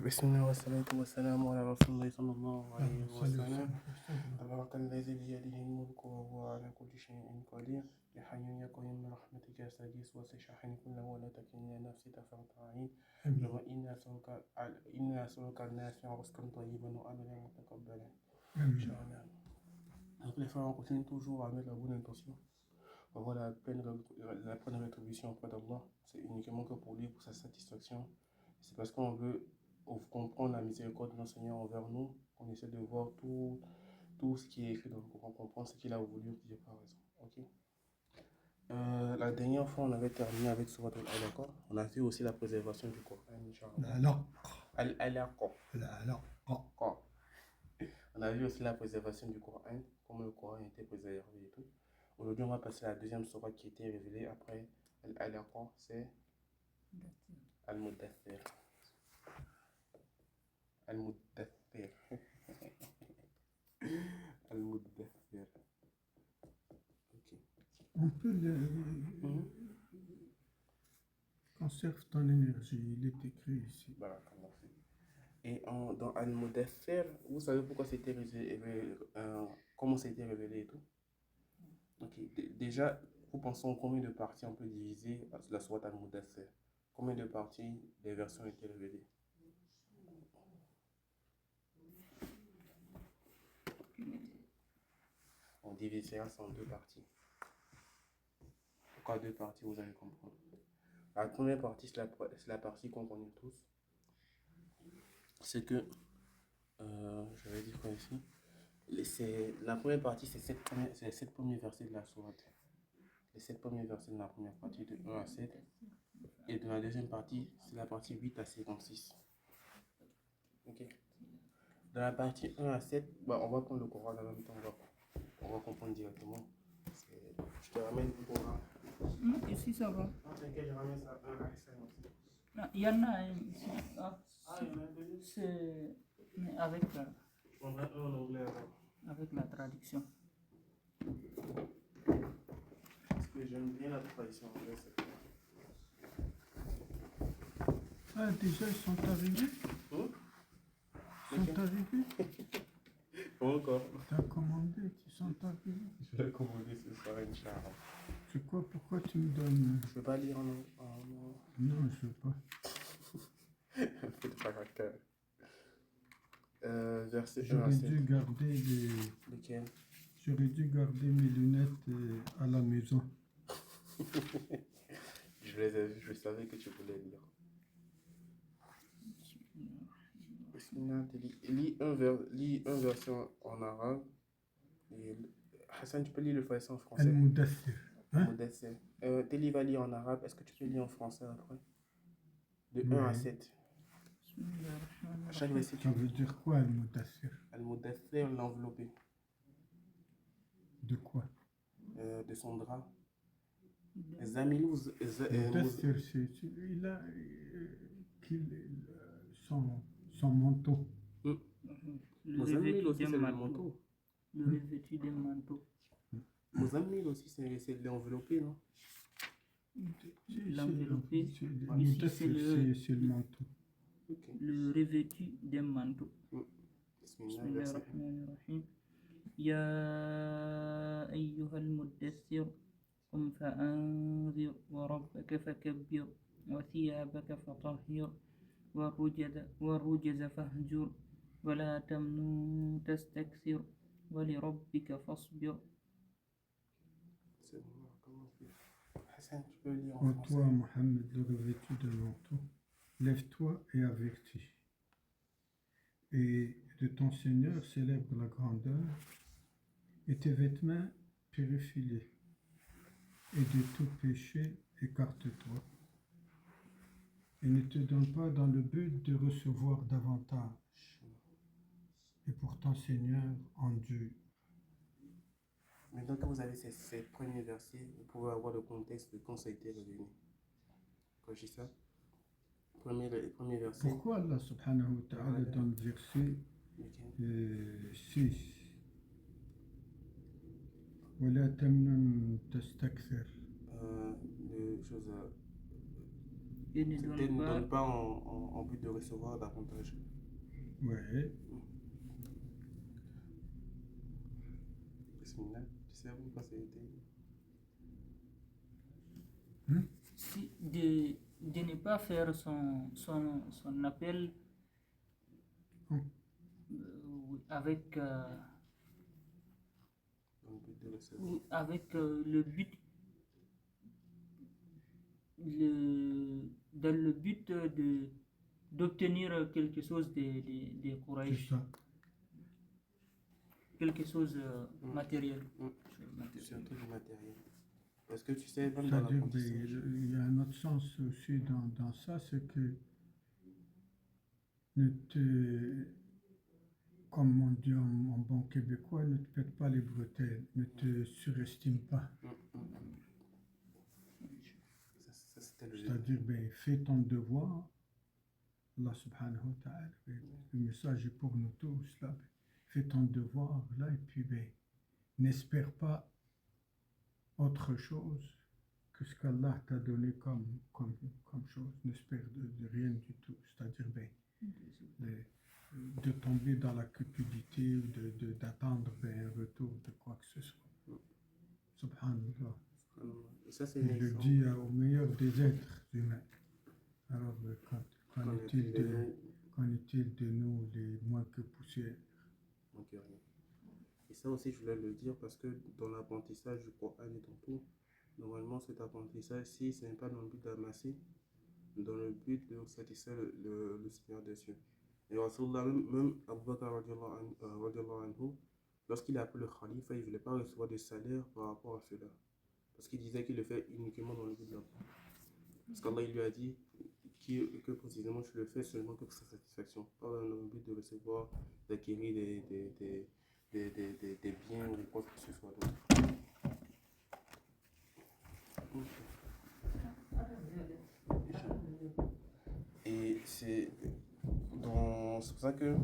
بسم الله والصلاة والسلام على رسول الله صلى الله عليه وسلم. تبارك الذي بيده الملك وهو على كل شيء قدير. يحيي يقيم برحمتك أستغيث وأستشفع كله ولا تكلني نفسي طرفة عين. إنا أسألك النافع ورزقا طيبا وعملا متقبلا. إن شاء الله. Donc les frères, on continue toujours avec la bonne intention. On voit la pleine rétribution auprès d'Allah. C'est uniquement que pour lui, pour sa satisfaction. C'est parce qu'on veut comprendre la miséricorde de notre Seigneur envers nous, qu'on essaie de voir tout ce qui est écrit dans le Coran, comprendre ce qu'il a voulu dire par raison. Ok. La dernière fois, on avait terminé avec Surat Al-Alaq. On a vu aussi la préservation du Coran. Al-Alaq. On a vu aussi la préservation du Coran, comment le Coran était préservé et tout. Aujourd'hui, on va passer à la deuxième sourate qui était révélée après Al-Alaq, c'est Al-Muddathir. Al-Muddathir. Al-Muddathir. Ok. On peut conserve ton énergie, il est écrit ici. Et dans Al-Muddathir, vous savez pourquoi c'était comment c'était révélé et tout? Ok. Déjà, vous pensez en combien de parties on peut diviser la sourate Al-Muddathir? Combien de parties des versions étaient révélées? On divisera ça en deux parties. Pourquoi deux parties, vous allez comprendre. La première partie, c'est la partie qu'on connaît tous. C'est que, je vais dire quoi ici. La première partie, c'est les 7 premiers versets de la sourate. Les 7 premiers versets de la première partie, de 1 à 7. Et de la deuxième partie, c'est la partie 8 à 56. Ok. Dans la partie 1 à 7, on va prendre le Coran en même temps, on va comprendre directement. Je te ramène le Coran. Ici ça va. Non, t'inquiète, je ramène ça à aussi. Non, il y en a un ici. C'est mais avec la traduction. Parce que j'aime bien la tradition anglaise. Ah, déjà, ils sont arrivés? Ils sont arrivés? Encore. T'as commandé, ils sont arrivés? Je vais commander ce soir, Inch'Allah. C'est quoi? Pourquoi tu me donnes? Je peux pas lire en Non, je veux pas. Un peu de caractère. Verset 1 à J'aurais 7. dû garder Lesquels? J'aurais dû garder mes lunettes à la maison. Je les ai vus, je savais que tu voulais lire. Lis un verset en arabe. Hassan, tu peux lire le verset en français? Al-Mudaththir. Mudaththir. Téli va lire en arabe. Est-ce que tu peux lire en français après? De 1 à 7. Chaque verset, Ça veut dire quoi, Al-Mudaththir? Al-Mudaththir, l'enveloppé. De quoi? De son drap. Zamilou. Mudaththir, c'est celui-là son manteau. Le Muzammil aussi, revêtu c'est d'un le manteau. manteau. Le revêtu d'un manteau. Muzammil aussi, c'est l'enveloppé, non? L'enveloppé. Ici, c'est le manteau. Okay. Le revêtu d'un manteau. Bismillahirrahmanirrahim. Ya ayyuhal muddaththir qum fa'anzir wa rabbaka fakabbir wa thiyabaka fatahhir wa rujza fahjur wa la tamnun tastakthir wa li rabbika fasbir. C'est bon, comment on fait? Hassan, tu peux lire en Ô français? toi, Mohammed, le revêtu de manteau, lève-toi et avertis. Et de ton Seigneur célèbre la grandeur, et tes vêtements purifie-les, et de tout péché écarte-toi. Et ne te donne pas dans le but de recevoir davantage, et pour ton Seigneur endure. Maintenant que vous avez ces premiers versets, vous pouvez avoir le contexte de quand ça a été révélé. Quand je dis ça, premier verset. Pourquoi Allah subhanahu wa ta'ala dans le verset 6 وَلَا تَمْنُنْ تَسْتَكْثِرْ Et ne C'était donne ne pas. donne pas en but de recevoir davantage. Ouais. Bismillah. Tu sais pourquoi ça a été. Si, de ne pas faire son appel Hum. avec, Dans le but de recevoir. avec le but, dans le but d'obtenir quelque chose des C'est Quraysh, ça. quelque chose matériel. Surtout du matériel. Parce que tu sais, même dans C'est-à-dire, l'apprentissage. il y a un autre sens aussi dans ça, c'est que ne te, comme on dit en bon québécois, ne te pète pas les bretelles, ne te surestime pas. Ça c'était le C'est-à-dire, fais ton devoir, Allah subhanahu wa ta'ala, le message est pour nous tous, là, fais ton devoir, là, et puis, n'espère pas autre chose que ce qu'Allah t'a donné comme chose, n'espère de rien du tout, c'est-à-dire, de tomber dans la cupidité ou d'attendre un retour de quoi que ce soit. Subhanallah. Et ça, c'est Il le dit au meilleur des êtres humains. Alors, qu'en est-il de nous, les moins que poussière? Donc, rien. Et ça aussi, je voulais le dire parce que dans l'apprentissage du Coran et dans tout, normalement, cet apprentissage-ci, ce n'est pas dans le but d'amasser, dans le but de satisfaire le Seigneur des cieux. Et Rasulullah, même Abu Bakr radiallahu anhu, lorsqu'il a appelé le Khalifa, il ne voulait pas recevoir de salaire par rapport à cela. Parce qu'il disait qu'il le fait uniquement dans le but de l'apprendre. Parce qu'Allah il lui a dit que précisément tu le fais seulement que pour sa satisfaction, pas dans le but de recevoir, d'acquérir des biens ou quoi que ce soit d'autre. Et c'est pour ça que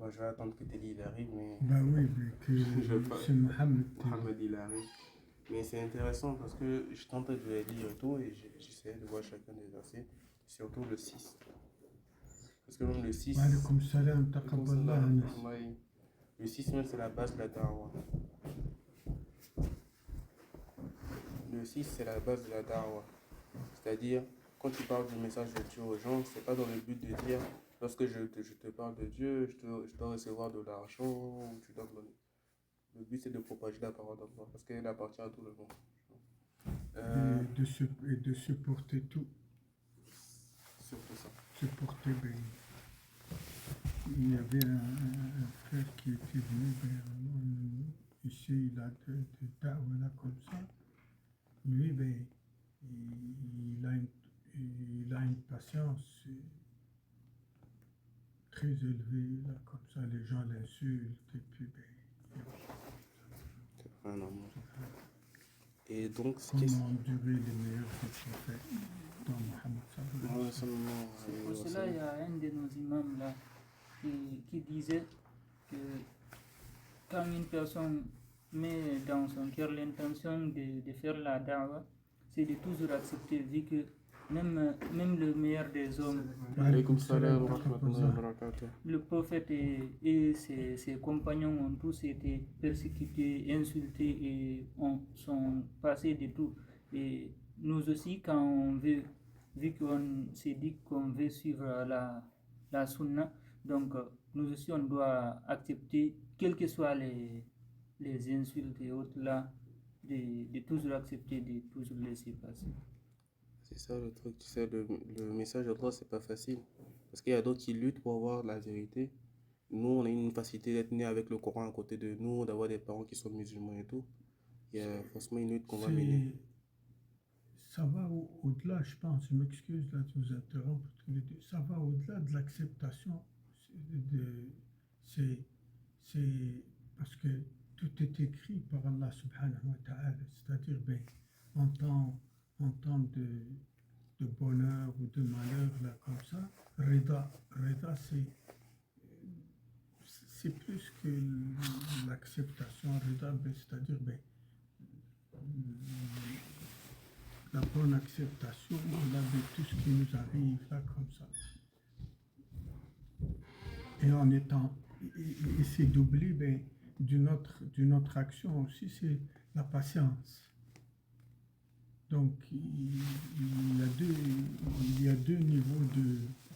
je vais attendre que Teddy il arrive, mais Oui, mais que c'est Mohamed. Mohamed il arrive. Mais c'est intéressant parce que je tente de les lire et tout, et j'essaie de voir chacun des versets, surtout le 6. Parce que même le 6. Wa alaykoum salam, taqabballah Anas. Le 6 même c'est la base de la da'wah. Le 6 c'est la base de la da'wah. C'est-à-dire, quand tu parles du message de Dieu aux gens, c'est pas dans le but de dire, lorsque je te parle de Dieu, je dois recevoir de l'argent, ou tu dois me donner. Le but c'est de propager la parole d'Allah, parce qu'elle appartient à tout le monde. Et de supporter tout. Surtout ça. Supporter, il y avait un frère qui était venu, ici, il a de da'wah comme ça. Lui, il a une patience très élevée, là, comme ça, les gens l'insultent, et puis, C'est un amour. Et donc, comment endurer les meilleurs des prophètes dans Mohammed sallallahu. C'est pour cela il y a un de nos imams là qui disait que quand une personne met dans son cœur l'intention de faire la da'wah, c'est de toujours accepter, vu que même le meilleur des hommes, le prophète et ses compagnons ont tous été persécutés, insultés et sont passés de tout. Et nous aussi, quand on veut, vu qu'on s'est dit qu'on veut suivre la sunna, donc nous aussi on doit accepter, quelles que soient les insultes et autres là, de toujours accepter, de toujours laisser passer. C'est ça le truc, tu sais, le message d'Allah c'est pas facile. Parce qu'il y a d'autres qui luttent pour avoir la vérité. Nous, on a une facilité d'être nés avec le Coran à côté de nous, d'avoir des parents qui sont musulmans et tout. Il y a forcément une lutte qu'on va mener. Ça va au-delà, je pense, je m'excuse là de vous interrompre tous les deux, ça va au-delà de l'acceptation. C'est parce que tout est écrit par Allah subhanahu wa ta'ala, c'est-à-dire, en temps de bonheur ou de malheur, là, comme ça, Rida, c'est plus que l'acceptation, Rida, c'est-à-dire, la bonne acceptation là, de tout ce qui nous arrive là comme ça. Et en étant, et c'est d'oublier d'une autre action aussi, c'est la patience. Donc il y a deux niveaux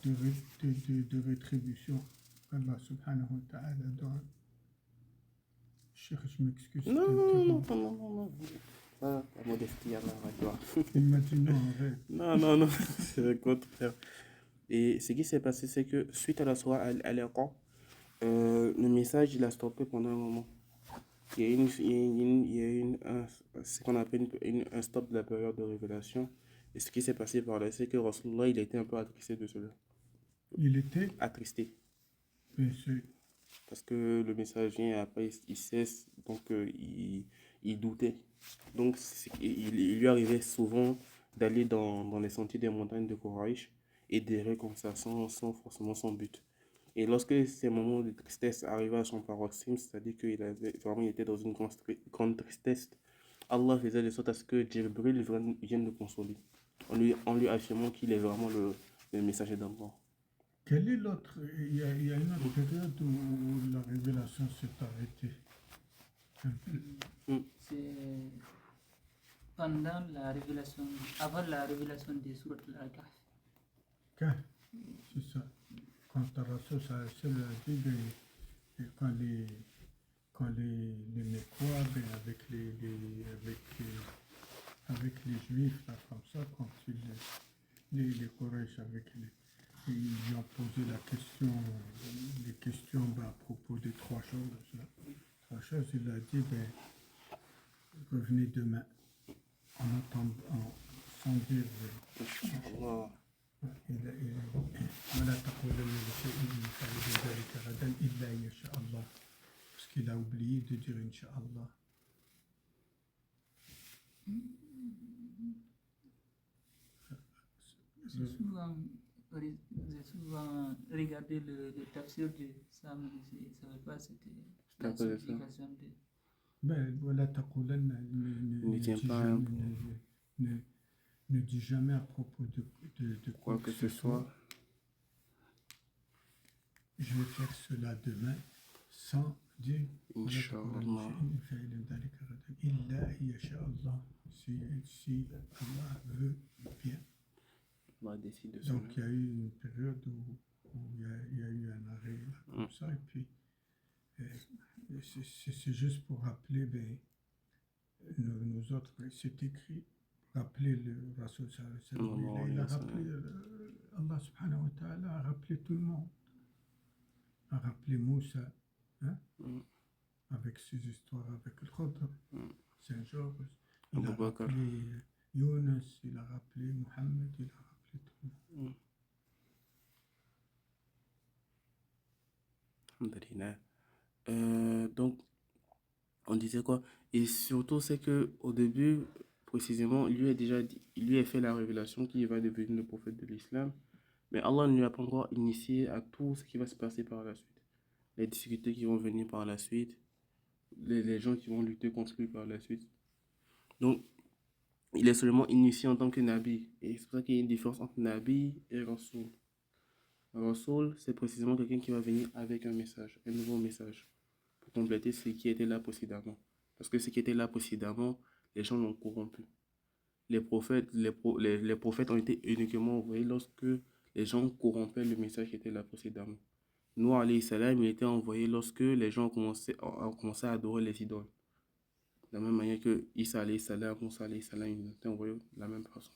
de rétribution. Allah subhanahu wa ta'ala donne. Je m'excuse. Non. Ça, la modestie, Allah, toi. Il m'a dit non, arrête. Non, c'est le contraire. Et ce qui s'est passé, c'est que suite à la soirée Al-Iqa, le message, il a stoppé pendant un moment. Il y a ce qu'on appelle un stop de la période de révélation. Et ce qui s'est passé par là, c'est que Rasulullah, il était un peu attristé de cela. Il était Attristé. bien sûr. Parce que le message vient et après il cesse, donc il doutait. Donc il lui arrivait souvent d'aller dans les sentiers des montagnes de Koraïch et d'errer comme ça sans forcément son but. Et lorsque ces moments de tristesse arrivaient à son paroxysme, c'est-à-dire il était dans une grande tristesse, Allah faisait de sorte à ce que Djibril vienne le consoler, en lui affirmant qu'il est vraiment le messager d'Allah. Quel est l'autre? Il y a une autre période où la révélation s'est arrêtée. C'est pendant la révélation, avant la révélation des sourates Al-Kahf. C'est ça. Quand Rasul a dit, quand les Mécois, avec les Juifs, là, comme ça, quand les Quraysh ils lui ont posé les questions à propos des trois choses. Là. Trois choses, il a dit, revenez demain, sans dire. ولا تقولن لشيء إني فاعل ذلك غدا إلا إن شاء الله. Parce qu'il a oublié de dire Inch'Allah. J'ai souvent regardé le tafsir de Sam, je ne savais pas c'était la signification de... ولا تقولن ne dis jamais à propos de quoi que ce soit. Je vais faire cela demain sans dire Inch'Allah. Si Allah veut bien. Donc il y a eu une période où il y a eu un arrêt comme ça, et puis c'est juste pour rappeler nous autres, c'est écrit. Rappeler le Rasul sallallahu il a rappelé Allah subhanahu wa ta'ala a rappelé tout le monde, a rappelé Moussa avec ses histoires avec le Khadr, Saint-Georges, il a rappelé Younes, il a rappelé Mohammed, il a rappelé tout le monde. Alhamdulillah. Donc on disait quoi? Et surtout c'est que au début précisément, il lui a fait la révélation qu'il va devenir le prophète de l'islam, mais Allah ne lui a pas encore initié à tout ce qui va se passer par la suite. Les difficultés qui vont venir par la suite, les gens qui vont lutter contre lui par la suite. Donc, il est seulement initié en tant que Nabi. Et c'est pour ça qu'il y a une différence entre Nabi et Rasoul. Rasoul, c'est précisément quelqu'un qui va venir avec un message, un nouveau message, pour compléter ce qui était là précédemment. Parce que ce qui était là précédemment, les gens l'ont corrompu. Les prophètes ont été uniquement envoyés lorsque les gens corrompaient le message qui était là précédemment. Noah alayhi salam, il était envoyé lorsque les gens ont commencé à adorer les idoles. De la même manière que Isa alayhi salam, Moussa alayhi salam, il était envoyé de la même façon.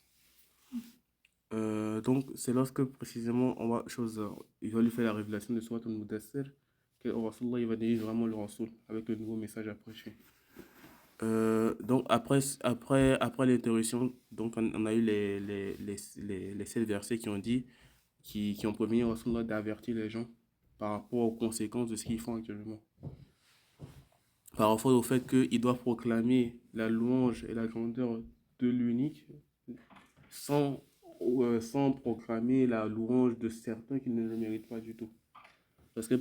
Donc c'est lorsque précisément il va lui faire la révélation de Surat al-Mudassir que Rasulullah il va devenir vraiment le Rasoul avec le nouveau message à prêcher. Donc après l'interruption, donc on a eu les 7 versets qui ont prévenu Rasulullah d'avertir les gens par rapport aux conséquences de ce qu'ils font actuellement. Par rapport au fait qu'ils doivent proclamer la louange et la grandeur de l'unique sans proclamer la louange de certains qui ne le méritent pas du tout. Parce que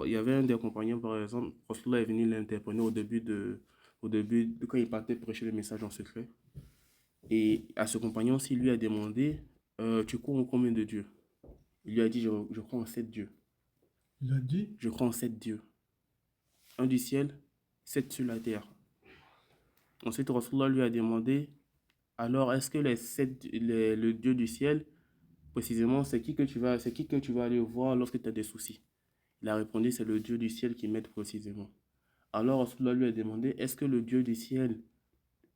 il y avait un des compagnons, par exemple, Rasulullah est venu l'interpeller au début de quand il partait prêcher le message en secret. Et à ce compagnon, s'il lui a demandé, tu crois en combien de dieux? Il lui a dit, je crois en 7 dieux. Il a dit, Je crois en 7 dieux. Un du ciel, 7 sur la terre. Ensuite, Rasulullah lui a demandé, alors est-ce que le Dieu du ciel, précisément, c'est qui que tu vas aller voir lorsque tu as des soucis? Il a répondu, c'est le Dieu du ciel qui m'aide précisément. Alors Rasulullah lui a demandé, est-ce que le Dieu du ciel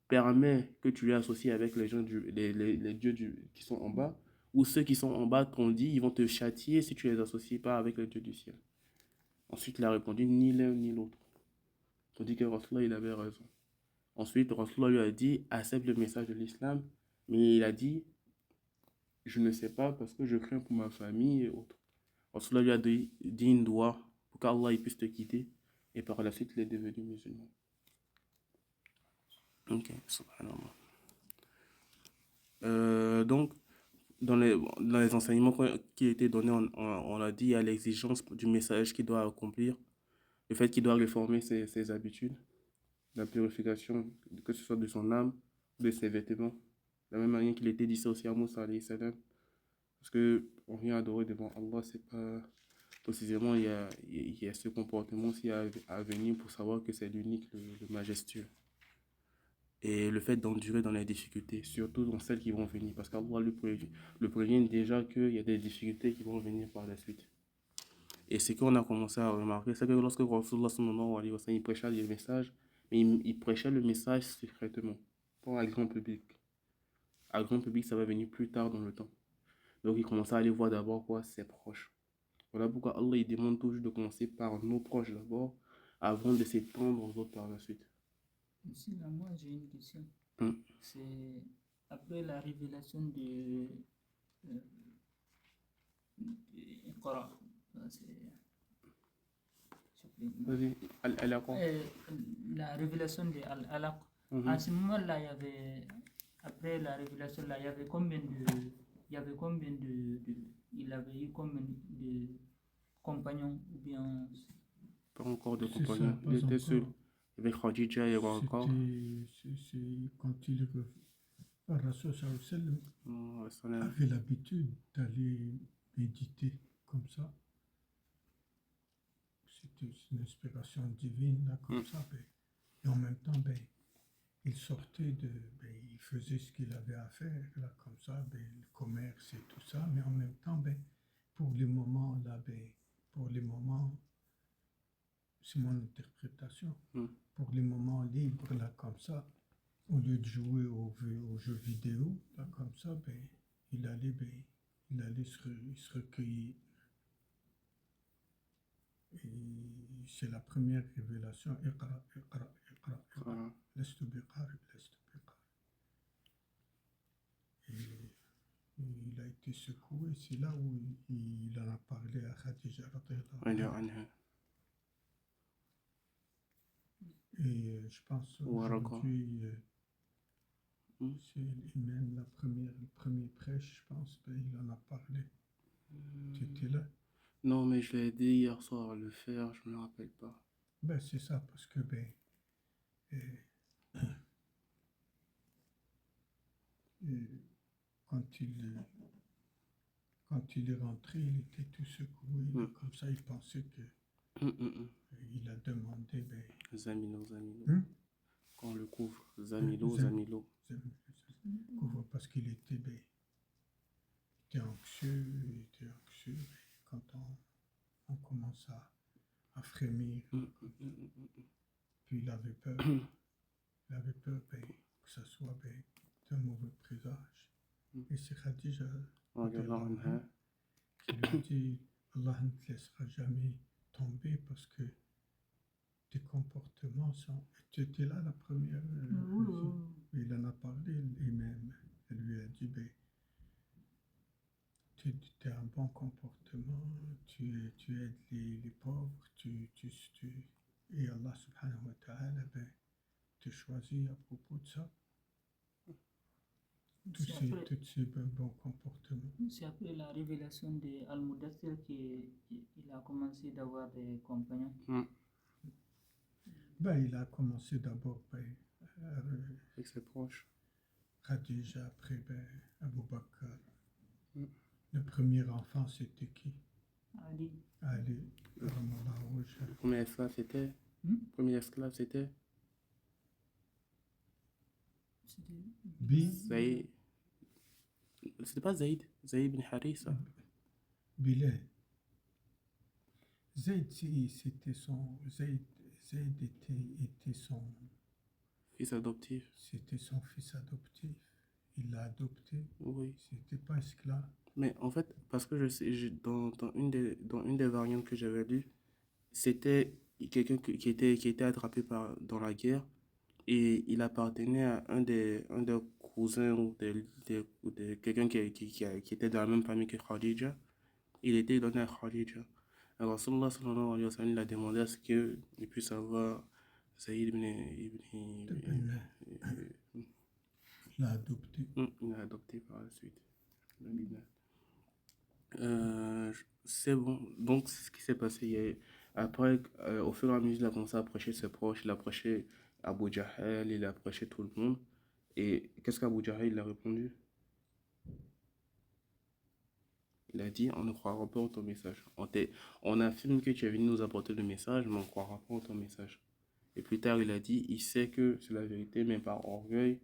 permet que tu lui associes avec les gens les dieux qui sont en bas, ou ceux qui sont en bas t'ont dit, ils vont te châtier si tu les associes pas avec le Dieu du ciel? Ensuite, il a répondu, ni l'un ni l'autre. Tandis que Rasulullah, il avait raison. Ensuite, Rasulullah lui a dit, accepte le message de l'islam, mais il a dit, je ne sais pas parce que je crains pour ma famille et autres. Rasulullah lui a dit une doua pour qu'Allah puisse te quitter, et par la suite, il est devenu musulman. Ok, subhanallah. Donc, dans les enseignements qui étaient donnés, on a dit, il y a l'exigence du message qu'il doit accomplir, le fait qu'il doit réformer ses habitudes, la purification, que ce soit de son âme, de ses vêtements. De la même manière qu'il était dit ça aussi à Moussa, alayhi salam. Parce que on vient adorer devant Allah, c'est pas précisément, il y a ce comportement aussi à venir pour savoir que c'est l'unique, le majestueux. Et le fait d'endurer dans les difficultés, surtout dans celles qui vont venir, parce qu'Allah le prévient déjà qu'il y a des difficultés qui vont venir par la suite. Et ce qu'on a commencé à remarquer, c'est que lorsque Rasulullah sallallahu alayhi wa sallam, il prêchait le message, mais il prêchait le message secrètement, pas à grand public. À grand public, ça va venir plus tard dans le temps. Donc il commençait à aller voir d'abord quoi, ses proches. Voilà pourquoi Allah il demande toujours de commencer par nos proches d'abord, avant de s'étendre aux autres par la suite. Ici, là, moi, j'ai une question. Hmm. C'est après la révélation euh, de Coran. Vas-y, Al-Alaq. La révélation de Al-Alaq. Mhm. À ce moment-là, il y avait, après la révélation, là, il y avait combien de, il avait eu combien de compagnons ou bien Pas encore de c'est ça, compagnons. pas Il était encore. seul. Avec Khadija et encore. C'est quand il Rasul sallallahu alayhi wa sallam Oh, salam. avait l'habitude d'aller méditer comme ça. C'était une inspiration divine, là, comme ça. Ben, et en même temps, ben, il sortait il faisait ce qu'il avait à faire, là, comme ça, ben, le commerce et tout ça. Mais en même temps, ben, pour les moments, là, c'est mon interprétation. Pour les moments libres, là, comme ça, au lieu de jouer aux jeux vidéo, là, comme ça, ben, il allait se recueillir. Et c'est la première révélation. Iqra. Lastu biqari. Et il a été secoué. C'est là où il en a parlé à Khadija radhiyallahu anha. Et je pense aujourd'hui, c'est même le premier prêche, je pense, ben, il en a parlé. Tu étais là? Non, mais je l'ai aidé hier soir à le faire, je ne me rappelle pas. Ben, c'est ça, parce que quand il est rentré, il était tout secoué, comme ça, il pensait que il a demandé. Zamilo. Quand on le couvre, Zamilo. Couvre parce qu'il était anxieux, quand on commence à frémir, puis il avait peur. Que ça soit d'un mauvais présage. Et c'est Khadija qui lui a dit, Allah ne te laissera jamais tomber parce que tes comportements sont... Tu étais là la première il en a parlé et-même. Elle lui a dit, tu as un bon comportement, tu aides les pauvres, et Allah subhanahu wa ta'ala te choisit à propos de ça. Tous ces bons comportements. C'est après la révélation de Al-Mudaththir qu'il a commencé d'avoir des compagnons. Il a commencé d'abord avec ses proches. Khadija, après ben, Abu Bakr. Mm. Le premier enfant, c'était qui? Ali. Ali, Ramadan Rouge. Le premier esclave, c'était. Hmm? Premier esclave, c'était. C'était Bi, Zaïd. C'était pas Zaïd. Zaïd ibn Harissa. Bilal. Zayd, c'était son. Zayd était son. Fils adoptif. C'était son fils adoptif. Il l'a adopté. Oui. C'était pas esclave. Mais en fait, parce que je sais, dans une des variantes que j'avais lues, c'était quelqu'un qui était attrapé dans la guerre et il appartenait à un des cousins ou quelqu'un qui était dans la même famille que Khadija. Il était donné à Khadija. Alors, Rasulullah sallallahu alayhi wa sallam, il a demandé à ce qu'il puisse avoir Saïd Bilal. Il l'a adopté. il l'a adopté par la suite. Le Bilal. C'est bon. Donc, c'est ce qui s'est passé. Après, au fur et à mesure, il a commencé à approcher ses proches, il a approché Abu Jahl, il a approché tout le monde. Et qu'est-ce qu'Abu Jahl il a répondu? Il a dit, on ne croira pas en ton message. On affirme que tu es venu nous apporter le message, mais on ne croira pas en ton message. Et plus tard, il a dit, il sait que c'est la vérité, mais par orgueil,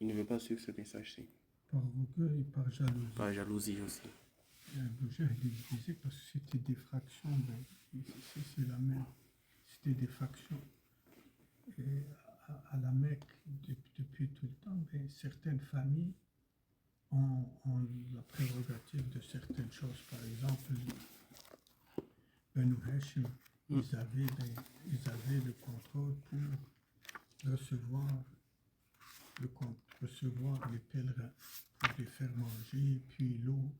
il ne veut pas suivre ce message-ci. Par orgueil et par jalousie. Par jalousie aussi. Abu Jahl, il disait parce que c'était des fractions. Ben, ici, c'est la même. C'était des factions. Et à la Mecque, depuis tout le temps, ben, certaines familles ont la prérogative de certaines choses. Par exemple, Banu Hashim, ils avaient le contrôle pour recevoir les pèlerins, pour les faire manger, puis l'eau.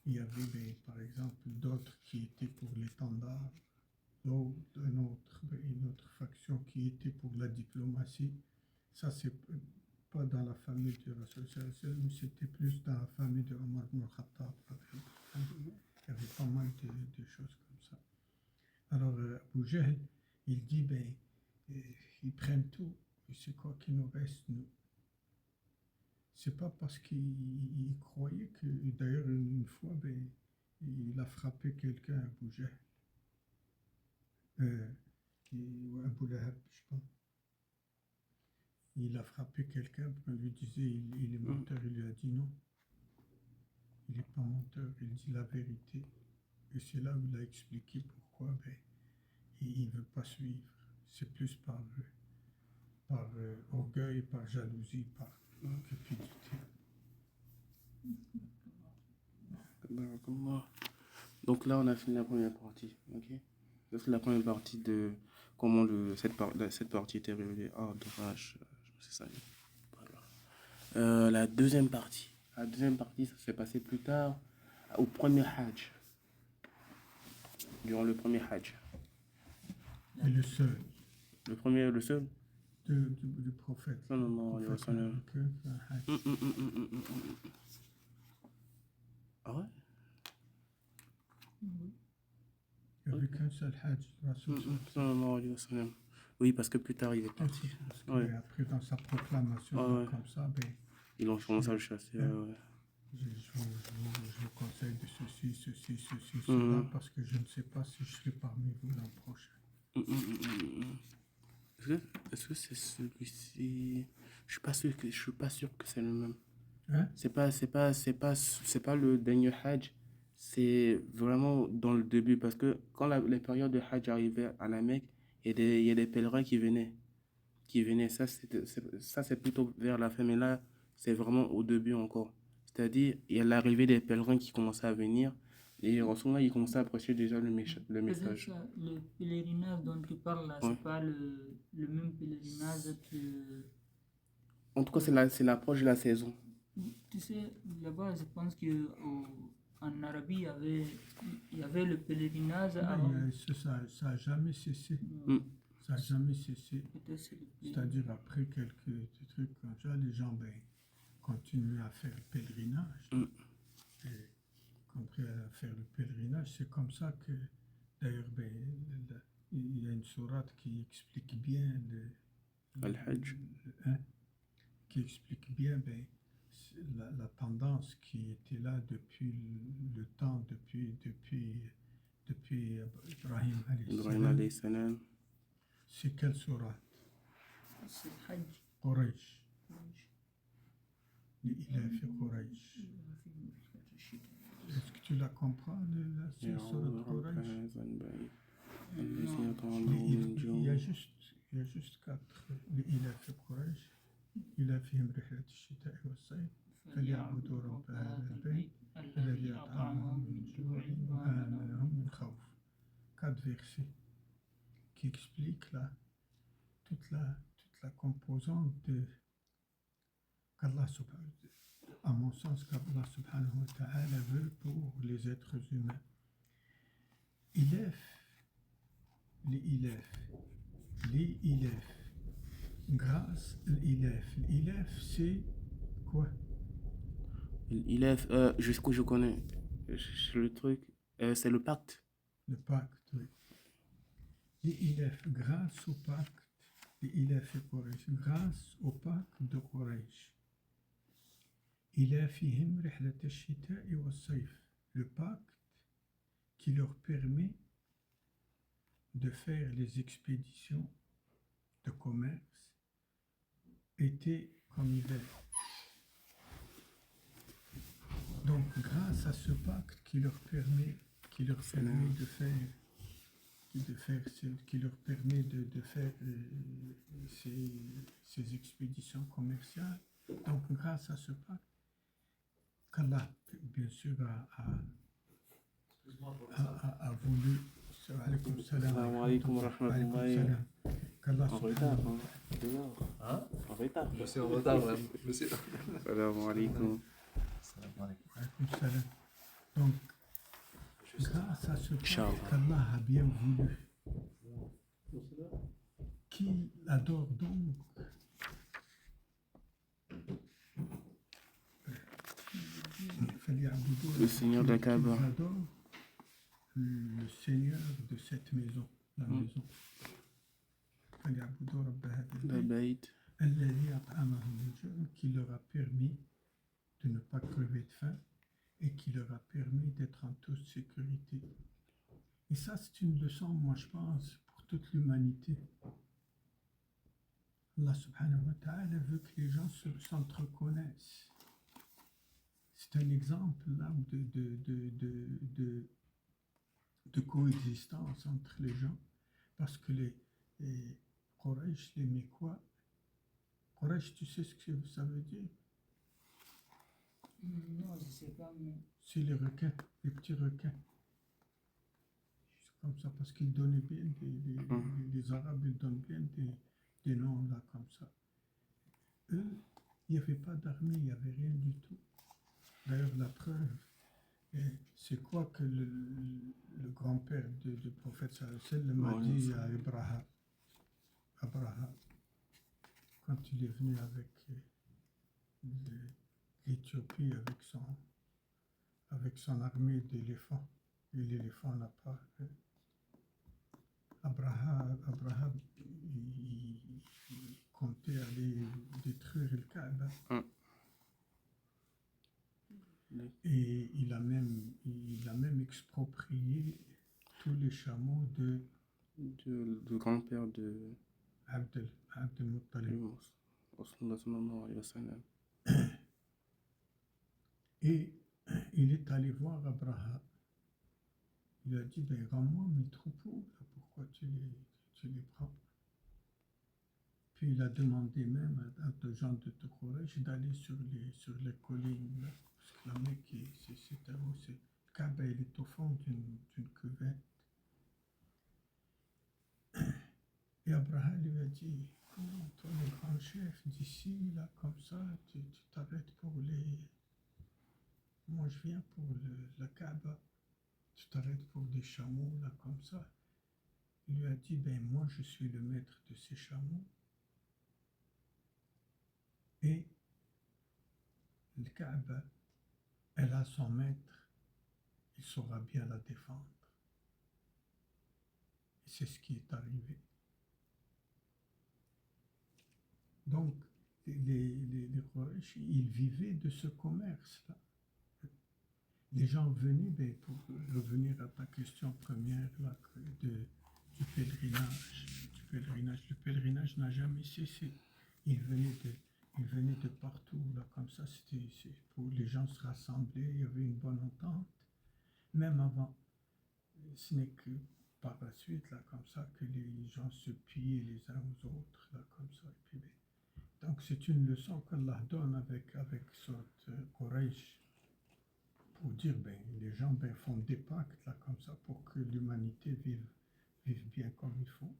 Il y avait, ben, par exemple, d'autres qui étaient pour l'étendard, d'autres, une autre faction qui était pour la diplomatie. Ça, c'est pas dans la famille de Rasul, mais c'était plus dans la famille de Omar ibn Khattab. Il y avait pas mal de choses comme ça. Alors, Abu Jahl, il dit, ben, ils prennent tout, et c'est quoi qui nous reste, nous? C'est pas parce qu'il croyait que, d'ailleurs, une fois, ben, il a frappé quelqu'un, Abu Jahl. Abu Lahab, je pense. Il a frappé quelqu'un, on lui disait il est menteur, il lui a dit non. Il n'est pas menteur, il dit la vérité. Et c'est là où il a expliqué pourquoi ben, il ne veut pas suivre. C'est plus par orgueil, par jalousie, par cupidité. Donc là, on a fini la première partie. Okay? C'est la première partie de comment cette partie était révélée. Ah, dommage. C'est ça. La deuxième partie. La deuxième partie, ça s'est passé plus tard, au premier Hajj. Durant le premier Hajj. Et le seul. Le premier, le seul du prophète. Non, il y a Ah ouais? Il n'y avait qu'un seul Hajj, Rasul. Oui, parce que plus tard, il est parti. Parce que après, dans sa proclamation, comme ça, ben, ils ont commencé à le chasser. Je vous conseille de ceci, cela, parce que je ne sais pas si je serai parmi vous l'an prochain. Est-ce que c'est celui-ci? Je suis pas sûr que c'est le même. Hein? C'est pas le dernier Hajj. C'est vraiment dans le début, parce que quand les périodes de Hajj arrivaient à la Mecque, il y a des pèlerins qui venaient. Ça, c'est plutôt vers la fin, mais là, c'est vraiment au début encore. C'est-à-dire, il y a l'arrivée des pèlerins qui commençaient à venir, et en ce moment, ils commençaient à apprécier déjà le message. Le pèlerinage dont tu parles là, c'est pas le même pèlerinage que... En tout cas, c'est l'approche de la saison. Tu sais, là-bas, je pense qu'en Arabie, il y avait le pèlerinage avant. Ça n'a jamais cessé. Ça n'a jamais cessé. C'est-à-dire, après quelques trucs comme ça, les gens continuent à faire le pèlerinage. Et continuent à faire le pèlerinage. C'est comme ça que, d'ailleurs, il y a une sourate qui explique bien Al-Hajj. qui explique bien la tendance qui était là depuis le temps, depuis Ibrahim alayhi Ibrahim salam. alayhi salam. C'est quelle sourate? C'est Hajj. Quraysh. l'ilaf Quraysh. Est-ce que tu la comprends, la sourate Quraysh? Il y a juste 4. l'ilaf Quraysh. إلافهم رحلة الشتاء والصيف فليعبدوا رب هذا البيت الذي أطعمهم من جوع وآمنهم من خوف. 4 versets qui expliquent toute la composante qu'Allah à mon sens, qu'Allah subhanahu wa ta'ala veut pour les êtres humains. Les ilaf. Grâce l'ilaf. L'ilaf, c'est quoi? L'ilaf, jusqu'où je connais le truc, c'est le pacte. Le pacte, oui. L'ilaf, grâce au pacte. L'ilaf et Quraysh, grâce au pacte de Quraysh. Ilafihim rihlat ash-shita'i was-sayf. Le pacte qui leur permet de faire les expéditions de commerce été comme hiver. Donc, grâce à ce pacte qui leur permet de faire ces expéditions commerciales, donc grâce à ce pacte qu'Allah, bien sûr, a voulu. Salam alaikum wa rahmatullahi. En retard, hein? En retard. Je suis en retard, là, monsieur. Salam alaikum. Donc, grâce à ce pacte qu'Allah a bien voulu, qui adore donc le Seigneur de la Kaaba, le Seigneur de cette maison, la maison. Qui leur a permis de ne pas crever de faim et qui leur a permis d'être en toute sécurité. Et ça, c'est une leçon, moi je pense, pour toute l'humanité. Allah subhanahu wa ta'ala veut que les gens s'entreconnaissent. C'est un exemple là de coexistence entre les gens, parce que les Quraysh, les Mécois, Quraysh, tu sais ce que ça veut dire? Non, je ne sais pas. Mais... C'est les requins, les petits requins. C'est comme ça, parce qu'ils donnaient bien, les Arabes, ils donnent bien des noms là, comme ça. Eux, il n'y avait pas d'armée, il n'y avait rien du tout. D'ailleurs, la preuve, c'est quoi que le grand-père du prophète sallallahu m'a dit à Abraham, quand il est venu avec l'Éthiopie, avec son armée d'éléphants, et l'éléphant n'a pas. Abraham il comptait aller détruire le Kaaba. Et il a même exproprié tous les chameaux de grand-père de Abdel Muttalib. Et il est allé voir Abraham. Il a dit, rends-moi mes troupeaux, là, pourquoi tu les prends? Puis il a demandé même à des gens de Quraysh d'aller sur les collines, là, parce que la Mecque, le Kaaba, il est au fond d'une cuvette. Et Abraham lui a dit, comment toi, le grand chef d'ici, là, comme ça, tu t'arrêtes pour les... Moi, je viens pour le Kaaba. Tu t'arrêtes pour des chameaux, là, comme ça. Il lui a dit, moi, je suis le maître de ces chameaux. Et le Kaaba, elle a son maître. Il saura bien la défendre. Et c'est ce qui est arrivé. Donc, les Quraysh, ils vivaient de ce commerce-là. Les gens venaient, ben, pour revenir à ta question première là, du pèlerinage. Le pèlerinage n'a jamais cessé. Ils venaient de partout, là, comme ça, c'est pour les gens se rassembler, il y avait une bonne entente. Même avant, ce n'est que par la suite, là, comme ça, que les gens se pillaient les uns aux autres, là, comme ça. Et puis, ben, donc, c'est une leçon qu'Allah donne avec cette Quraysh, pour dire, ben, les gens ben, font des pactes, là, comme ça, pour que l'humanité vive bien comme il faut.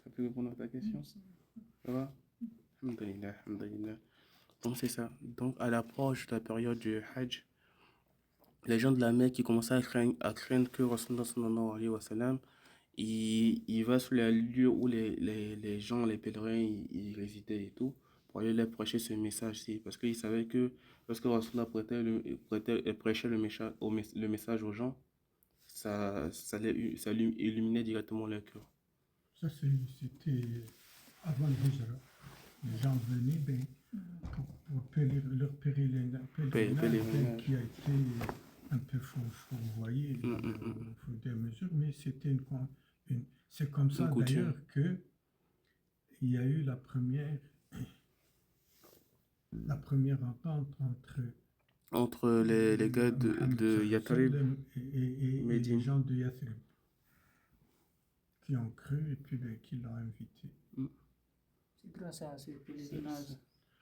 Ça peut répondre à ta question? Ça va? Alhamdulillah, alhamdulillah. Donc c'est ça. Donc à l'approche de la période du Hajj, les gens de la Mecque qui commençaient à craindre que Rasulullah sallallahu alayhi wa sallam, il va sur les lieux où les gens, les pèlerins, ils résidaient et tout, pour aller leur prêcher ce message-ci. Parce qu'ils savaient que lorsque Rasulullah prêchait le message aux gens, ça lui illuminait directement leur cœur. Ça, c'était avant le Hijra. Les gens venaient ben, pour leur pèlerinage qui a été un peu fourvoyé au fur et à mesure, mais c'était c'est comme ça d'ailleurs que il y a eu la première entente entre les gars de Yathrib et les gens de Yathrib qui ont cru et puis ben, qui l'ont invité. C'est grâce à ce pèlerinage.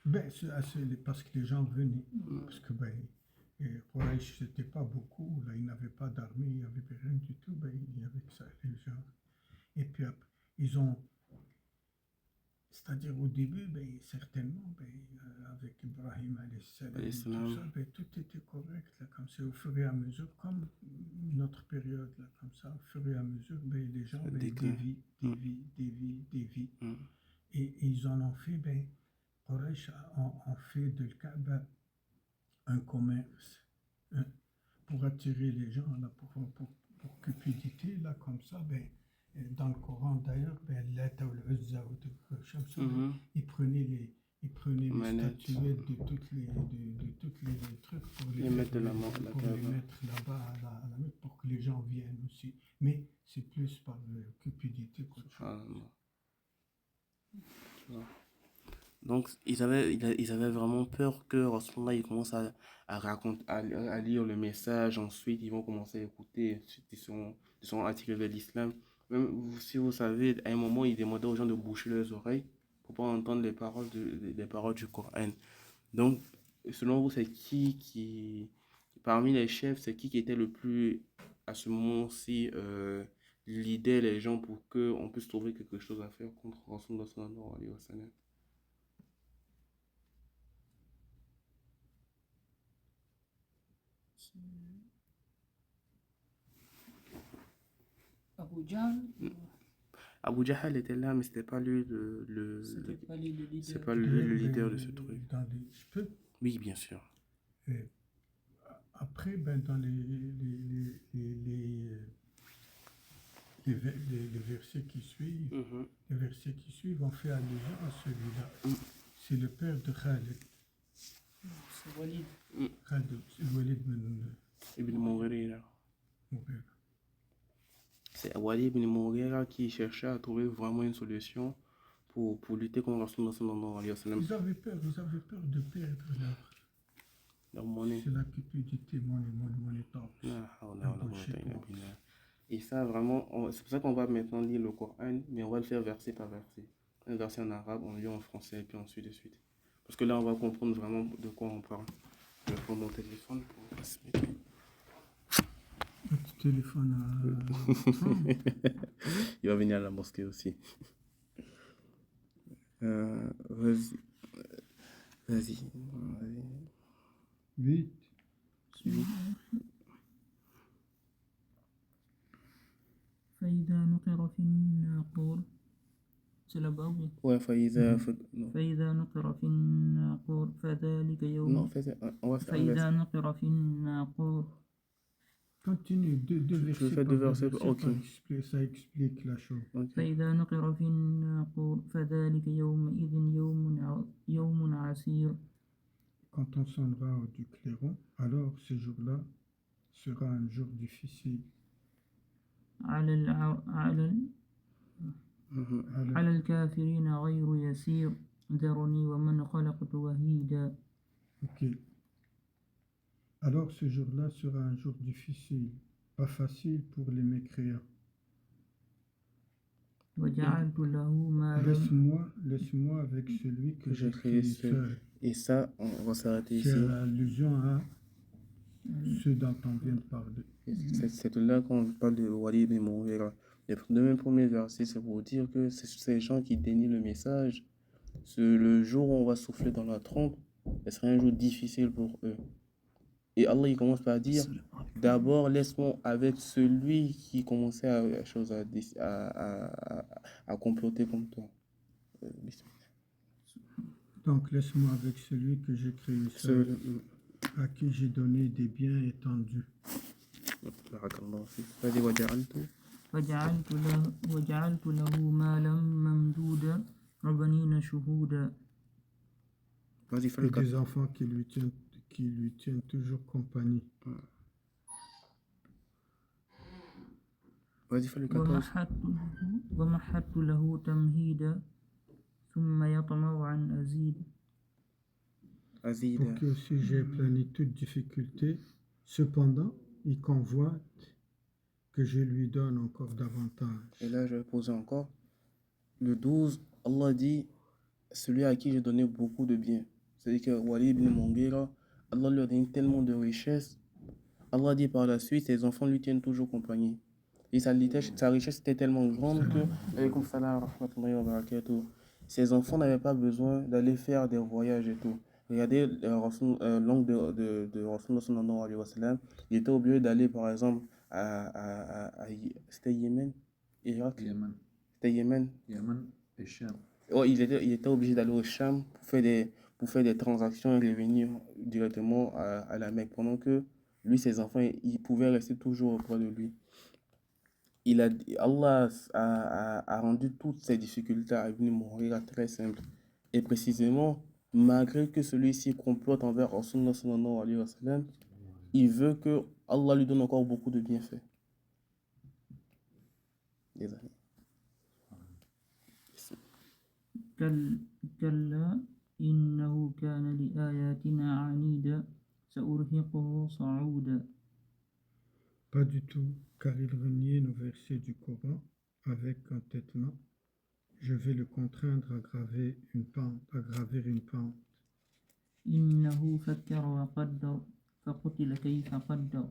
Ben, parce que les gens venaient. Parce que ben, Quraysh, c'était pas beaucoup. Là, ils n'avaient pas d'armée, il n'y avait rien du tout. Ben, il y avait que ça, les gens. Et puis après, ils ont. C'est-à-dire au début, ben, certainement, ben, avec Ibrahim et tout ça, ben, tout était correct. Là, comme c'est au fur et à mesure, comme notre période, là, comme ça, au fur et à mesure, ben, les gens ben, dévient. Et ils en ont fait, ben, Quraysh ont fait de Kaaba un commerce pour attirer les gens, là, pour cupidité, là, comme ça, ben, dans le Coran d'ailleurs, ben, l'Ata ou l'Uzza ou comme ça, ils prenaient les statuettes de toutes les trucs pour les mettre là-bas à la Mecque pour que les gens viennent aussi. Mais c'est plus par cupidité qu'autre chose. Donc ils avaient vraiment peur que Rasulullah il commence à lire le message, ensuite ils vont commencer à écouter, ensuite ils sont attirés vers l'islam. Même si vous savez, à un moment ils demandaient aux gens de boucher leurs oreilles pour pas entendre les paroles du Coran. Donc selon vous, c'est qui parmi les chefs, c'est qui était le plus à ce moment-ci l'idée les gens pour qu'on puisse trouver quelque chose à faire contre Rasulullah sallallahu alayhi wa sallam? Abu Jahl. Abu Jahl était là, mais c'était pas lui c'est pas lui le leader de ce truc. Je peux? Oui, bien sûr. Après, ben, dans les versets qui suivent, on fait allusion à celui-là. C'est le père de Khalid. C'est Walid. Khalid, c'est Walid ibn Mughira. C'est Walid ibn Mughira qui cherchait à trouver vraiment une solution pour lutter contre Rasulullah sallallahu alayhi wa sallam. Ils avaient peur de perdre leur monnaie. C'est la cupidité, money talks. Et ça, vraiment, c'est pour ça qu'on va maintenant lire le Coran, mais on va le faire verset par verset. Un verset en arabe, on lit en français, et puis ensuite de suite. Parce que là, on va comprendre vraiment de quoi on parle. Je vais prendre mon téléphone pour transmettre. Votre téléphone Il va venir à la mosquée aussi. Vas-y. Vite. فإذا نقر في الناقور. C'est là-bas, oui. Ouais, فإذا نقر في الناقور فذلك يوم. Non, on va faire فإذا نقر في الناقور Continue, deux versets. fais deux versets, ok. Ça explique la chose. Ok. فإذا نقر في الناقور فذلك يومئذ يوم عسير. Quand on sonnera du clairon, alors ce jour-là sera un jour difficile. على الكافرين غير يسير ذرني ومن خلقت وحيدا. Ok. Alors ce jour-là sera un jour difficile, pas facile pour les mécréants. وجعلت له مالا. Laisse-moi avec celui que j'ai créé seul. Et ça, on va s'arrêter ici. C'est allusion à ce dont on vient de parler. C'est là qu'on parle de Walid ibn Mughira. Les deux premiers versets, c'est pour dire que ces gens qui dénient le message, le jour où on va souffler dans la trompe, ce sera un jour difficile pour eux. Et Allah, il commence par dire, d'abord, laisse-moi avec celui qui commençait à comploter comme toi. Donc, laisse-moi avec celui que j'ai créé seul, à qui j'ai donné des biens étendus. وجعلت له مالا ممدودا وبنين شهودا. Et des enfants qui lui tiennent toujours compagnie. Vas-y, fais le 14. ومحدت له تمهيدا ثم يطمع أن أزيد. Pour qui aussi j'ai plané toute difficulté, cependant, il convoite que je lui donne encore davantage. Et là, je vais poser encore. Le 12, Allah dit, celui à qui j'ai donné beaucoup de biens. C'est-à-dire que Walid ibn Mughira, Allah lui a donné tellement de richesses. Allah dit par la suite, ses enfants lui tiennent toujours compagnie. Et sa richesse était tellement grande que, ses enfants n'avaient pas besoin d'aller faire des voyages et tout. Regardez l'oncle de Rasulullah sallallahu alayhi wa sallam, il était obligé d'aller par exemple c'était Yémen, Irak. C'était Yémen et Cham. Oh, il était obligé d'aller au Cham pour faire des transactions et revenir directement à la Mecque, pendant que lui, ses enfants, ils pouvaient rester toujours auprès de lui. Allah a rendu toutes ces difficultés à Ibn Mughira très simples. Et précisément, malgré que celui-ci complote envers Rasulullah sallallahu alayhi wa sallam, il veut que Allah lui donne encore beaucoup de bienfaits. Désolé. كلا إنه كان لآياتنا عنيدا سأرهقه صعودا. Pas du tout, car il reniait nos versets du Coran avec entêtement. Je vais le contraindre à gravir une pente. إنه فكر وقدر فقتل كيف قدر.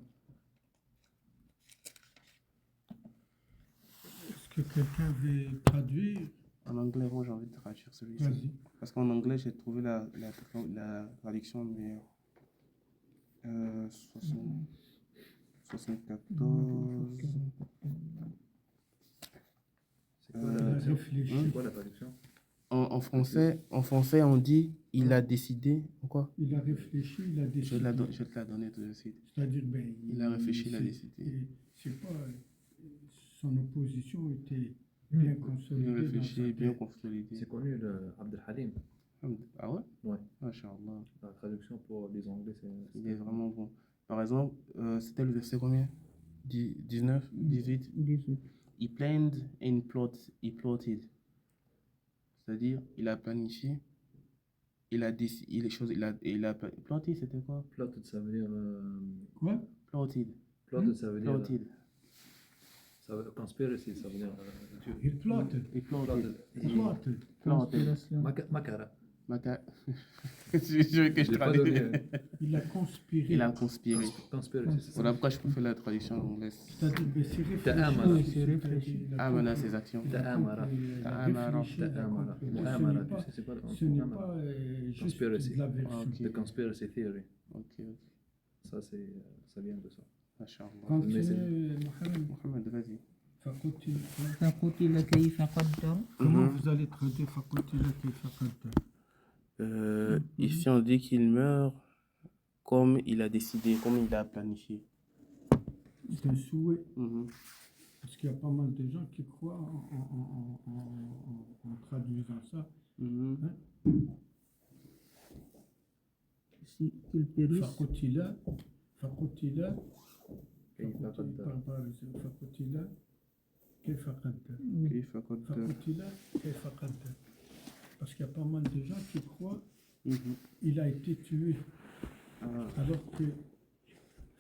Est-ce que quelqu'un veut traduire? En anglais, moi j'ai envie de traduire celui-ci. Vas-y. Parce qu'en anglais, j'ai trouvé la traduction meilleure. 74. C'est quoi la traduction? En français, on dit il a décidé. Quoi? Il a réfléchi, il a décidé. Je te la donner tout de suite. C'est-à-dire, il a réfléchi, il a décidé. C'est pas. Son opposition était bien consolidée. Il a réfléchi, bien consolidé. C'est connu, le Abd al-Halim. Ah ouais? Ouais. Masha'Allah. La traduction pour les Anglais, il est vraiment bon. Par exemple, c'était le verset combien? 19, 18. He planned and plotted. C'est-à-dire, il a planifié, il a décidé, il a plotted, c'était quoi? Plotted, ça veut dire. Quoi? Plotted. Plotted, ça veut dire. Plotted. Conspiracy, ça veut dire. Il plotted. Makara. Je veux que je traduise. Il a conspiré. Il a conspiré. Conspiracy. Voilà pourquoi je préfère la traduction anglaise. C'est-à-dire, c'est réfléchi. Amana, ses actions. Ta'amara. Mu'amara, tu sais, c'est pas. Ce n'est pas juste Conspiracy. de la version. Ok. The conspiracy theory. Ok. Ça vient de ça. Masha'Allah. Continue, Mohamed, vas-y. فقتل كيف قدر. Comment vous allez traduire Fakotila Kayfa Qaddar? Ici, on dit qu'il meurt comme il a décidé, comme il a planifié. d'un souhait. Mhm. Parce qu'il y a pas mal de gens qui croient en traduisant ça. Mhm. Hein? Qu'ils périssent. Fakotila, كيف قدر Fakotila, Kaifa qaddar. كيف قدر. Fakotila, Kaifa qaddar. Parce qu'il y a pas mal de gens qui croient Mhm. qu'il a été tué. Ah. Alors que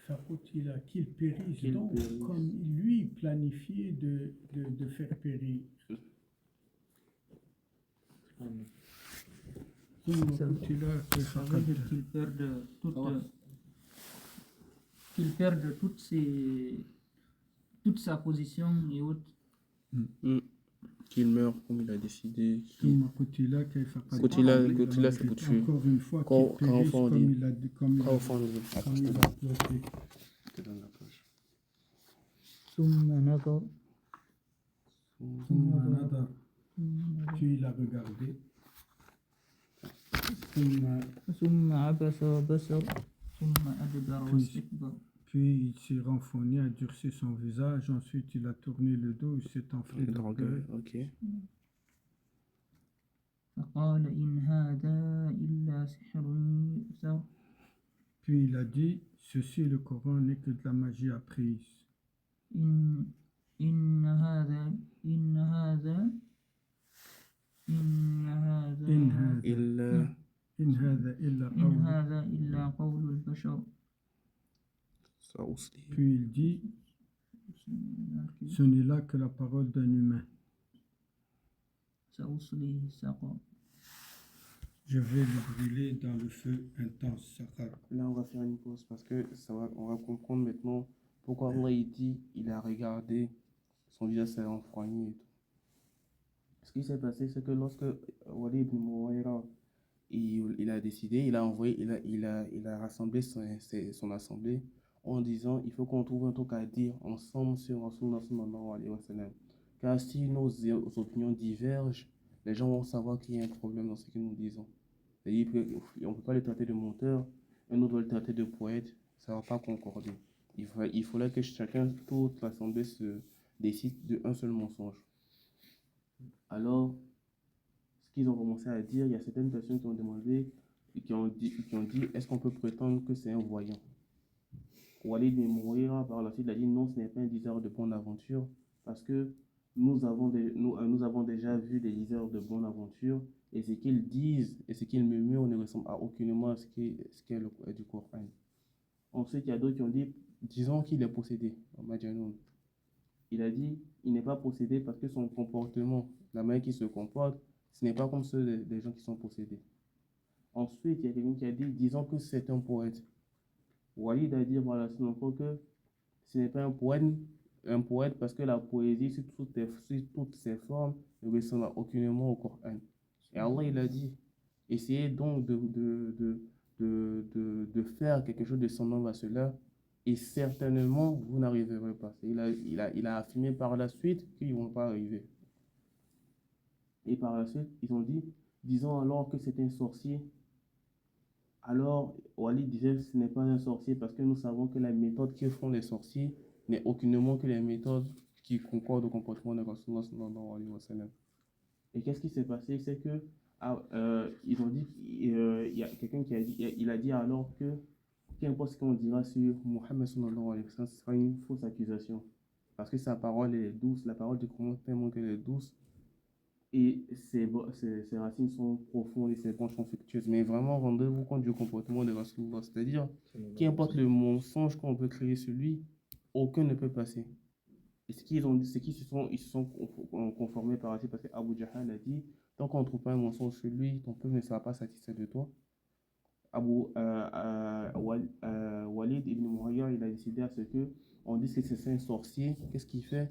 Fakotila, qu'il périsse, Qu'il donc périsse. comme lui planifiait de faire périr. Ça veut dire qu'ils perdent toute sa position et autres. Qu'il meurt comme il a décidé. ثم قتل كيف قدر. Qutila, c'est pour tuer. Encore une fois, Quand qu'il périsse on comme dit- il a dit, comme il Quand a- au fond, comme il a plotté. je te donne la page. ثم نظر ثم نظر. Puis il a regardé. ثم عبس وبسر ثم أدبر Puis- واستكبر. Puis il s'est renfrogné, a durci son visage. Ensuite, il a tourné le dos, il s'est enflé d'orgueil. Ok. فقال إن هذا إلا سحر يؤثر. Puis il a dit, ceci, le Coran, n'est que de la magie apprise. إن هذا إن هذا Il. إن هذا إلا إن قول. هذا إلا قول البشر. Ça aussi. Puis il dit, ce n'est là que la parole d'un humain. سأصليه سقر. Je vais le brûler dans le feu intense. Saqar. Là, on va faire une pause parce que on va comprendre maintenant pourquoi Allah il dit il a regardé, son visage s'est enfroigné et tout. Ce qui s'est passé, c'est que lorsque Walid ibn Mughira il a décidé, il a envoyé, il a rassemblé son assemblée en disant il faut qu'on trouve un truc à dire ensemble sur Rasulullah sallallahu alayhi wa sallam. Car si nos opinions divergent, les gens vont savoir qu'il y a un problème dans ce que nous disons. C'est-à-dire qu'on ne peut pas les traiter de menteurs, un autre doit le traiter de poète, ça ne va pas concorder. Il faudrait que chacun, toute l'assemblée se décide d'un seul mensonge. Alors, ce qu'ils ont commencé à dire, il y a certaines personnes qui ont demandé, qui ont dit est-ce qu'on peut prétendre que c'est un voyant? Walid ibn Mughira, par la suite, a dit non, ce n'est pas un diseur de bonne aventure, parce que nous avons déjà vu des diseurs de bonne aventure, et ce qu'ils disent et ce qu'ils murmurent ne ressemble à aucunement à ce qu'est le du Coran. Ensuite, il y a d'autres qui ont dit, disons qu'il est possédé. Il a dit, il n'est pas possédé parce que son comportement, la manière qu'il se comporte, ce n'est pas comme ceux des gens qui sont possédés. Ensuite, il y a quelqu'un qui a dit, disons que c'est un poète. Walid a dit, voilà, c'est encore que ce n'est pas un poète parce que la poésie, sur toutes ses formes, ne ressemble aucunement au Coran. Et Allah, il a dit, essayez donc de faire quelque chose de semblable à cela, et certainement, vous n'arriverez pas. Il a affirmé par la suite qu'ils ne vont pas arriver. Et par la suite, ils ont dit, disons alors que c'est un sorcier. Alors, Walid disait, ce n'est pas un sorcier parce que nous savons que la méthode que font les sorciers n'est aucunement que les méthodes qui concordent au comportement de Rasulullah sallallahu alayhi wa sallam. Et qu'est-ce qui s'est passé? C'est que ils ont dit, il y a quelqu'un qui a dit, il a dit alors que qu'importe ce qu'on dira sur Muhammad sallallahu alayhi wa sallam, ce sera une fausse accusation. Parce que sa parole est douce, la parole du Coran tellement qu'elle est douce, et ses racines sont profondes et ses branches sont fructueuses. Mais vraiment, rendez-vous compte du comportement de Rasulullah, c'est-à-dire, qu'importe le mensonge qu'on peut créer sur lui, aucun ne peut passer. Et ce qu'ils ont dit, c'est qu'ils se sont conformés par ainsi, parce qu'Abu Jahal a dit, tant qu'on ne trouve pas un mensonge sur lui, ton peuple ne sera pas satisfait de toi. Walid ibn Mughira, il a décidé à ce que on dise que c'est un sorcier. Qu'est-ce qu'il fait?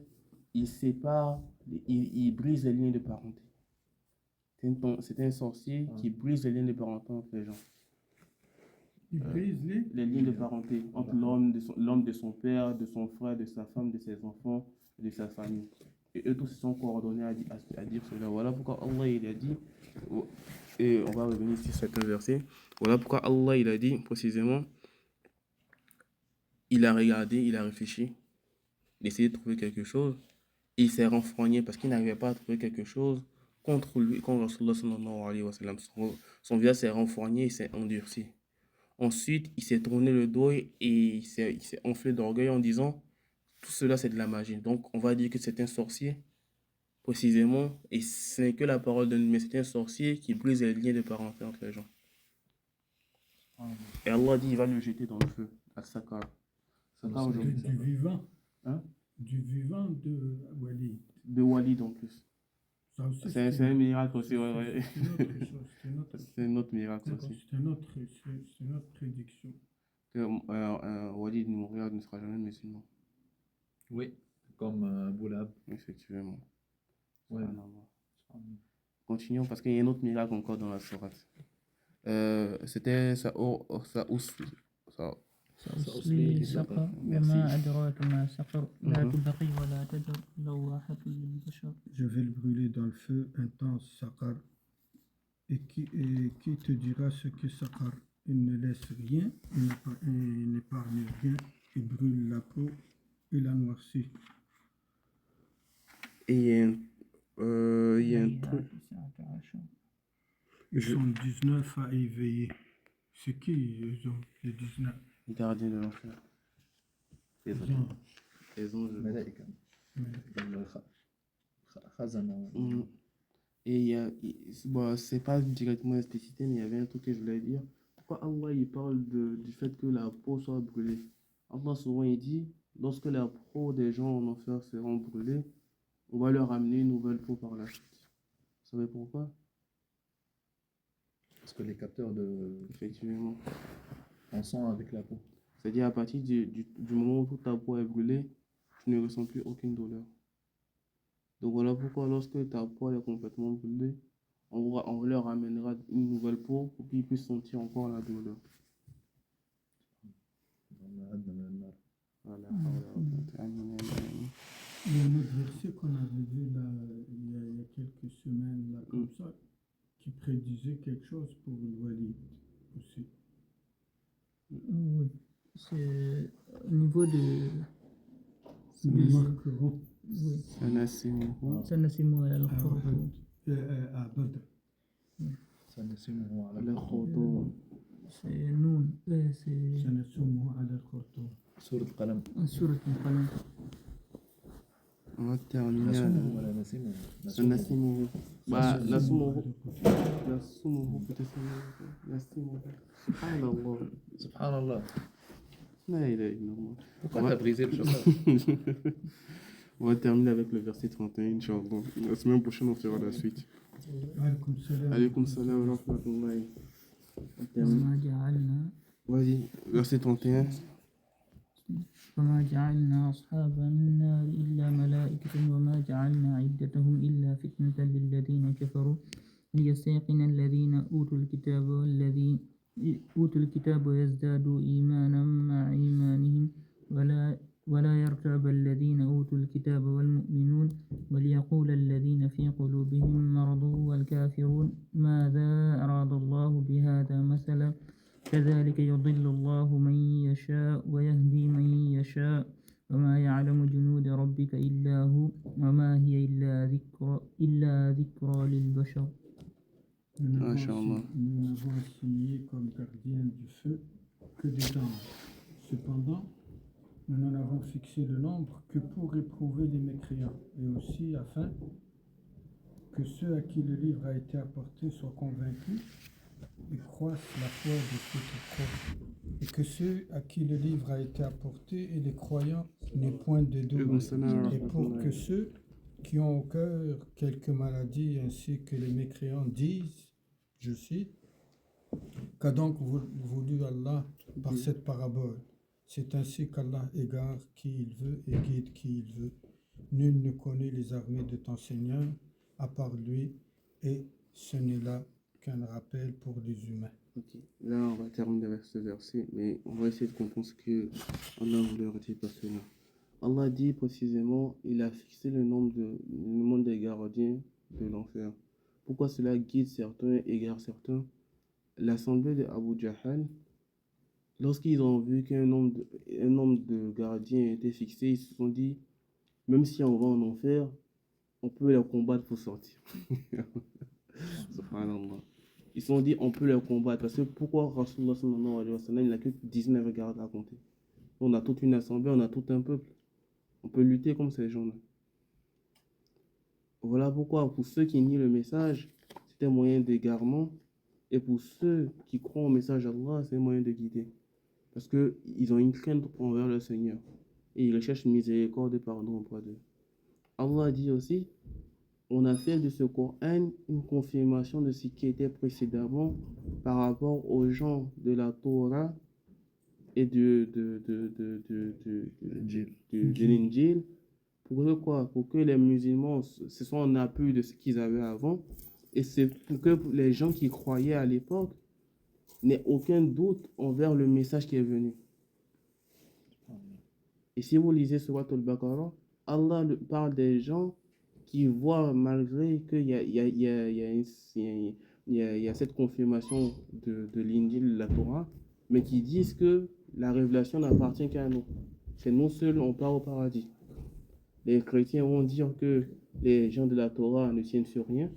Il sépare, il brise les liens de parenté. C'est un sorcier qui brise les liens de parenté entre les gens. Il brise les liens de parenté entre l'homme de son père, de son frère, de sa femme, de ses enfants, de sa famille. Et eux tous se sont coordonnés à dire cela. Voilà pourquoi Allah il a dit, et on va revenir sur cet verset. Voilà pourquoi Allah il a dit précisément, il a regardé, il a réfléchi, d'essayer de trouver quelque chose. Il s'est renfrogné parce qu'il n'arrivait pas à trouver quelque chose contre lui, contre Rasulullah sallallahu alayhi wa sallam. Son visage s'est renfrogné, il s'est endurci. Ensuite, il s'est tourné le dos et il s'est enflé d'orgueil en disant tout cela c'est de la magie. Donc on va dire que c'est un sorcier, précisément, et ce n'est que la parole d'un mais c'est un sorcier qui brise les liens de parenté entre les gens. Et Allah dit il va le jeter dans le feu, à Sakar. Sakar aujourd'hui. Du vivant. Hein? Du vivant de Walid. De Walid en plus. Ça aussi, C'est un miracle aussi, ouais. C'est une autre chose. C'est un autre miracle D'accord, aussi. c'est une autre prédiction. Que Walid mourra ne sera jamais musulman. Oui, comme Abu Lahab. Effectivement. Ouais. Subhanallah. Continuons parce qu'il y a un autre miracle encore dans la sourate. C'était ça. سأصلي سقر وما أدراك ما سقر لا تبقي ولا تذر لواحة للبشر. Je vais le brûler dans le feu intense, Sakar. Et qui te dira ce que Sakar? Il ne laisse rien, il n'épargne rien, il brûle la peau et la noircit. Et il y a un truc. Ils sont 19 à éveiller. C'est qui eux autres, les 19? Gardien de l'enfer. Les anges. Malaika. Khazana. Et bon, c'est pas directement explicité, mais il y avait un truc que je voulais dire. Pourquoi Allah il parle du fait que la peau soit brûlée? Allah souvent il dit, lorsque la peau des gens en enfer seront brûlées, on va leur amener une nouvelle peau par la suite. Vous savez pourquoi? Parce que les capteurs Effectivement. en sont avec la peau. C'est-à-dire à partir du moment où toute ta peau est brûlée, tu ne ressens plus aucune douleur. Donc voilà pourquoi lorsque ta peau est complètement brûlée, on leur amènera une nouvelle peau pour qu'ils puissent sentir encore la douleur. Voilà. Il y a un autre verset qu'on avait vu là, il y a quelques semaines, là, comme ça, qui prédisait quelque chose pour le Walid aussi. Oui, c'est au niveau de... Nous marquerons Oui. سنسمه à Badr. سنسمه على على الخرطوم. C'est Noun. C'est سنسمه على الخرطوم. سورة القلم. سورة القلم. On va terminer. نسمه ولا نسمه؟ سنسمه. نسمه peut-être. نسمه. سبحان الله. لا إله إلا الله. Pourquoi t'as brisé le chauffeur? On va terminer avec le verset 31, Inch'Allah. La semaine prochaine, on fera la suite. Alaykoum salam wa rahmatullahi. وما جعلنا Vas-y, verset 31. وما جعلنا أصحاب النار إلا ملائكة وما جعلنا عدتهم إلا فتنة للذين كفروا ليستيقن الذين أوتوا الكتاب ويزدادوا إيمانا مع إيمانهم ولا يرتاب الذين أوتوا الكتاب والمؤمنون وليقول الذين في قلوبهم مرض والكافرون ماذا أراد الله بهذا مثلا كذلك يضل الله من يشاء ويهدي من يشاء وما يعلم جنود ربك إلا هو وما هي إلا ذكرى للبشر. Nous n'avons assigné comme gardien du feu que des anges. Cependant, nous n'en avons fixé le nombre que pour éprouver les mécréants, et aussi afin que ceux à qui le livre a été apporté soient convaincus et croissent la foi de ceux qui croient, et que ceux à qui le livre a été apporté et les croyants n'aient point de doute, et pour que ceux qui ont au cœur quelques maladies ainsi que les mécréants disent, je cite, qu'a donc voulu Allah par cette parabole? C'est ainsi qu'Allah égare qui il veut et guide qui il veut. Nul ne connaît les armées de ton Seigneur à part lui, et ce n'est là qu'un rappel pour les humains. Ok, là on va terminer avec ce verset, mais on va essayer de comprendre ce que Allah voulait dire par cela. Allah dit précisément, il a fixé le nombre des gardiens de l'enfer. Pourquoi cela guide certains, égare certains? L'assemblée de Abu Jahal, lorsqu'ils ont vu qu'un nombre de gardiens était fixé, ils se sont dit, même si on va en enfer, on peut les combattre pour sortir. Subhanallah. Ils se sont dit, on peut les combattre. Parce que pourquoi Rasulullah sallallahu alayhi wa sallam, il n'a que 19 gardes à compter. On a toute une assemblée, on a tout un peuple. On peut lutter comme ces gens-là. Voilà pourquoi, pour ceux qui nient le message, c'est un moyen d'égarement. Et pour ceux qui croient au message d'Allah, c'est un moyen de guider. Parce qu'ils ont une crainte envers le Seigneur. Et ils recherchent miséricorde et pardon auprès d'eux. Allah dit aussi, on a fait de ce Coran une confirmation de ce qui était précédemment par rapport aux gens de la Torah et de l'Injil. Pour quoi? Pour que les musulmans se soient en appui de ce qu'ils avaient avant. Et c'est pour que les gens qui croyaient à l'époque n'aient aucun doute envers le message qui est venu. Et si vous lisez Surat al-Baqarah, Allah parle des gens qui voient, malgré qu'il y a cette confirmation de l'Injil, de la Torah, mais qui disent que la révélation n'appartient qu'à nous. C'est nous seuls, on part au paradis. Les chrétiens vont dire que les gens de la Torah ne tiennent sur rien.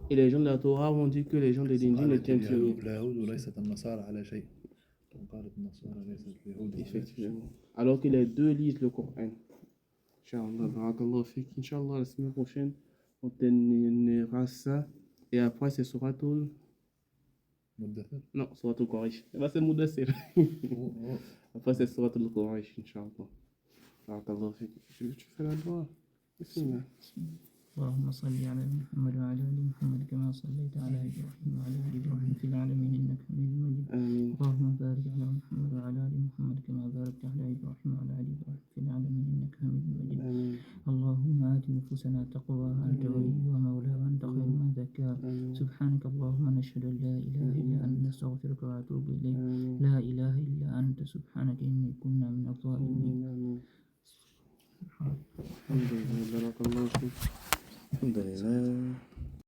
Et les gens de la Torah vont dire que les gens de l'Injil ne tiennent sur rien. Effectivement. Alors que les deux lisent le Coran. Inch'Allah, barakallahu fik. Inch'Allah, la semaine prochaine, on terminera ça. Et après, c'est Suratul... Non, Suratul Quraysh. Là, c'est Mudassir. Après, c'est Suratul Quraysh, Inch'Allah. Barakallahu fik. Tu fais la doigt. Bismillah. اللهم صل على محمد وعلى ال محمد كما صليت على ابراهيم وعلى ال ابراهيم في العالمين انك حميد مجيد. اللهم بارك على محمد وعلى ال محمد كما باركت على ابراهيم وعلى ال ابراهيم في العالمين انك حميد مجيد. اللهم آت نفوسنا تقواها انت وليها ومولاها وانت خير من زكاها. سبحانك اللهم نشهد ان لا اله الا انت نستغفرك ونتوب اليك. لا اله الا انت سبحانك اني كنا من الظالمين. الحمد لله.